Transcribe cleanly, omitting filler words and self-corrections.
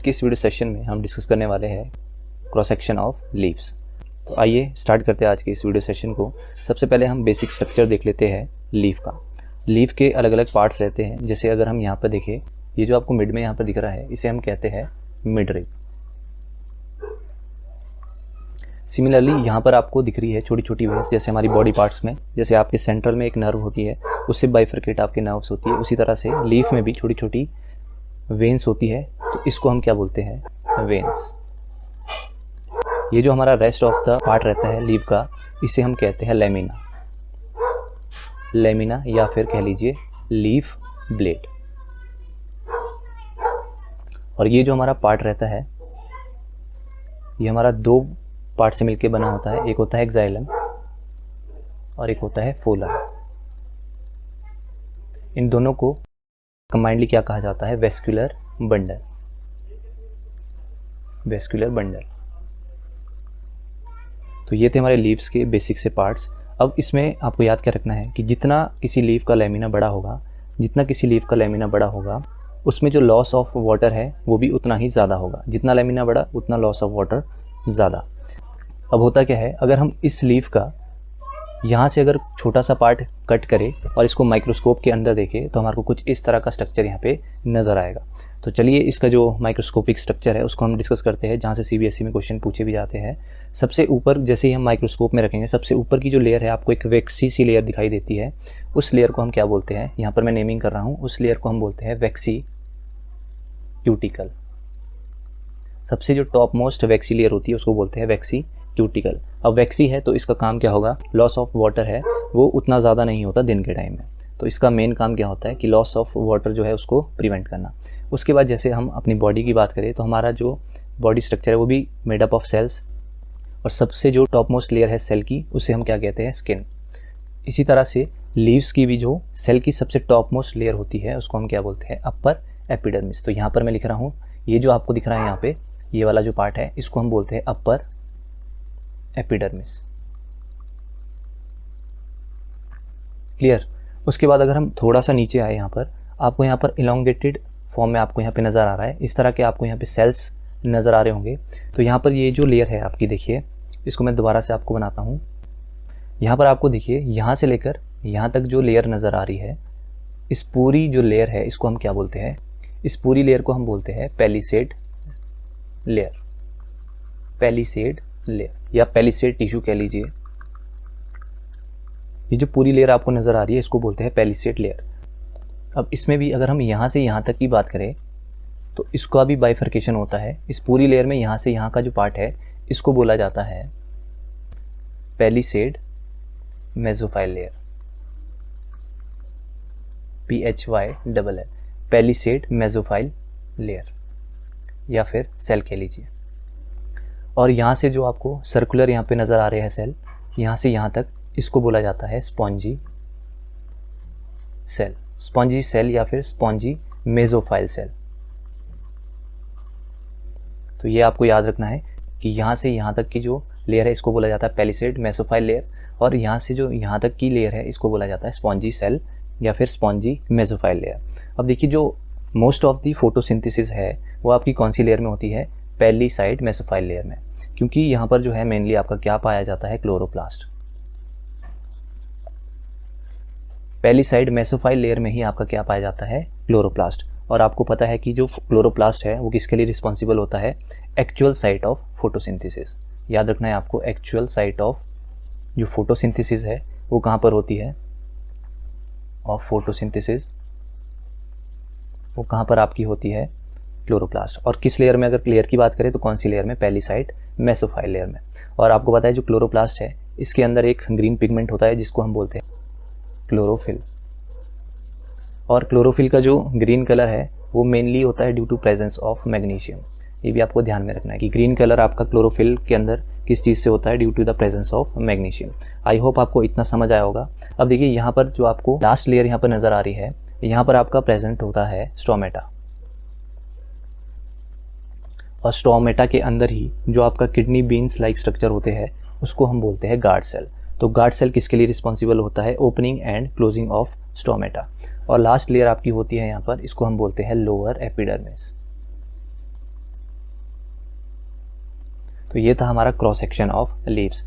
की इस video session में हम डिस्कस करने वाले हैं क्रॉस सेक्शन ऑफ लीव्स। तो आइए स्टार्ट करते हैं आज की इस वीडियो सेशन को। सबसे पहले हम बेसिक स्ट्रक्चर देख लेते हैं लीफ का। लीफ के अलग अलग पार्ट्स रहते हैं। जैसे अगर हम यहाँ पर देखें, ये जो आपको मिड में यहाँ पर दिख रहा है, इसे हम कहते हैं मिड रिब। सिमिलरली यहाँ पर आपको दिख रही है छोटी छोटी वेन्स, जैसे हमारी बॉडी पार्ट्स में, जैसे आपके सेंट्रल में एक नर्व होती है, उससे बाइफरकेट आपके नर्व्स होती है, उसी तरह से लीफ में भी छोटी छोटी वेन्स होती है। तो इसको हम क्या बोलते हैं? वेन्स। ये जो हमारा रेस्ट ऑफ द पार्ट रहता है लीफ का, इसे हम कहते हैं लेमिना। लेमिना या फिर कह लीजिए लीफ ब्लेड। और ये जो हमारा पार्ट रहता है, ये हमारा दो पार्ट से मिलकर बना होता है। एक होता है एक्साइलम और एक होता है फोलम। इन दोनों को कंबाइंडली क्या कहा जाता है? Vascular bundle. Vascular bundle. तो ये थे हमारे लीव्स के बेसिक से पार्ट्स। अब इसमें आपको याद क्या रखना है कि जितना किसी लीफ का लेमिना बड़ा होगा, जितना किसी लीफ का लेमिना बड़ा होगा, उसमें जो लॉस ऑफ वाटर है वो भी उतना ही ज़्यादा होगा। जितना लेमिना बड़ा उतना लॉस ऑफ वाटर ज़्यादा। अब होता क्या है, अगर हम इस लीफ का यहाँ से अगर छोटा सा पार्ट कट करें और इसको माइक्रोस्कोप के अंदर देखें, तो हमारे को कुछ इस तरह का स्ट्रक्चर यहाँ पे नज़र आएगा। तो चलिए इसका जो माइक्रोस्कोपिक स्ट्रक्चर है उसको हम डिस्कस करते हैं, जहाँ से सीबीएसई में क्वेश्चन पूछे भी जाते हैं। सबसे ऊपर जैसे ही हम माइक्रोस्कोप में रखेंगे, सबसे ऊपर की जो लेयर है आपको एक वैक्सी सी लेयर दिखाई देती है। उस लेयर को हम क्या बोलते हैं? यहाँ पर मैं नेमिंग कर रहा हूँ। उस लेयर को हम बोलते हैं वैक्सी क्यूटिकल। सबसे जो टॉप मोस्ट वैक्सी लेयर होती है उसको बोलते हैं वैक्सी क्यूटिकल। अब वैक्सी है तो इसका काम क्या होगा? लॉस ऑफ वाटर है वो उतना ज़्यादा नहीं होता दिन के टाइम में, तो इसका मेन काम क्या होता है कि लॉस ऑफ वाटर जो है उसको प्रिवेंट करना। उसके बाद जैसे हम अपनी बॉडी की बात करें तो हमारा जो बॉडी स्ट्रक्चर है वो भी मेड अप ऑफ सेल्स, और सबसे जो टॉप मोस्ट लेयर है सेल की, उसे हम क्या कहते हैं? स्किन। इसी तरह से लीव्स की भी जो सेल की सबसे टॉप मोस्ट लेयर होती है उसको हम क्या बोलते हैं? Upper epidermis. तो यहाँ पर मैं लिख रहा हूँ, ये जो आपको दिख रहा है यहाँ पे, ये वाला जो पार्ट है इसको हम बोलते हैं अपर एपिडर्मिस। क्लियर? उसके बाद अगर हम थोड़ा सा नीचे आए, यहाँ पर आपको यहाँ पर इलोंगेटेड फॉर्म में आपको यहाँ पे नज़र आ रहा है, इस तरह के आपको यहाँ पे सेल्स नज़र आ रहे होंगे। तो यहाँ पर ये जो लेयर है आपकी, देखिए इसको मैं दोबारा से आपको बनाता हूँ। यहाँ पर आपको देखिए, यहाँ से लेकर यहाँ तक जो लेयर नज़र आ रही है, इस पूरी जो लेयर है इसको हम क्या बोलते हैं? इस पूरी लेयर को हम बोलते हैं पेलिसेड लेयर। पेलिसेड लेयर या पेलिसेड टिश्यू कह लीजिए। ये जो पूरी लेयर आपको नज़र आ रही है इसको बोलते हैं पेलिसेड लेयर। अब इसमें भी अगर हम यहाँ से यहाँ तक की बात करें तो इसका भी बाइफर्केशन होता है। इस पूरी लेयर में यहाँ से यहाँ का जो पार्ट है इसको बोला जाता है palisade mesophyll layer. PHYLL, palisade mesophyll layer या फिर सेल कह लीजिए। और यहाँ से जो आपको सर्कुलर यहाँ पे नज़र आ रहे हैं सेल, यहाँ से यहाँ तक, इसको बोला जाता है स्पॉन्जी सेल। स्पॉन्जी सेल या फिर स्पॉन्जी मेसोफाइल सेल। तो ये आपको याद रखना है कि यहाँ से यहाँ तक की जो लेयर है इसको बोला जाता है पेलिसेड मेसोफाइल लेयर, और यहाँ से जो यहाँ तक की लेयर है इसको बोला जाता है स्पॉन्जी सेल या फिर स्पॉन्जी मेसोफाइल लेयर। अब देखिए, जो मोस्ट ऑफ दी फोटोसिंथेसिस है वो आपकी कौन सी लेयर में होती है? पहली साइड मेसोफाइल लेयर में, क्योंकि यहाँ पर जो है मेनली आपका क्या पाया जाता है? क्लोरोप्लास्ट। पहली साइड मेसोफाइल लेयर में ही आपका क्या पाया जाता है? क्लोरोप्लास्ट। और आपको पता है कि जो क्लोरोप्लास्ट है वो किसके लिए रिस्पॉन्सिबल होता है? Actual site of photosynthesis. याद रखना है आपको, एक्चुअल साइट ऑफ जो फोटोसिंथेसिस है वो कहाँ पर होती है? ऑफ फोटोसिंथेसिस वो कहाँ पर आपकी होती है? क्लोरोप्लास्ट। और किस लेयर में? अगर लेयर की बात करें तो कौन सी लेयर में? पहली साइड मेसोफाइल लेयर में। और आपको पता है जो क्लोरोप्लास्ट है इसके अंदर एक ग्रीन पिगमेंट होता है जिसको हम बोलते हैं क्लोरोफिल। और क्लोरोफिल का जो ग्रीन कलर है वो मेनली होता है due to presence of magnesium. ये भी आपको ध्यान में रखना है कि ग्रीन कलर आपका क्लोरोफिल के अंदर किस चीज़ से होता है? Due to the presence of magnesium. I hope आपको इतना समझ आया होगा। अब देखिए, यहाँ पर जो आपको लास्ट लेयर यहाँ पर नज़र आ रही है, यहाँ पर आपका प्रेजेंट होता है स्टोमेटा। और स्टोमेटा के अंदर ही जो आपका किडनी बीन्स लाइक स्ट्रक्चर होते हैं उसको हम बोलते हैं गार्ड सेल। तो गार्ड सेल किसके लिए रिस्पॉन्सिबल होता है? Opening and closing of stomata. और लास्ट लेयर आपकी होती है यहाँ पर, इसको हम बोलते हैं लोअर एपिडर्मिस। तो ये था हमारा क्रॉस सेक्शन ऑफ लीव्स।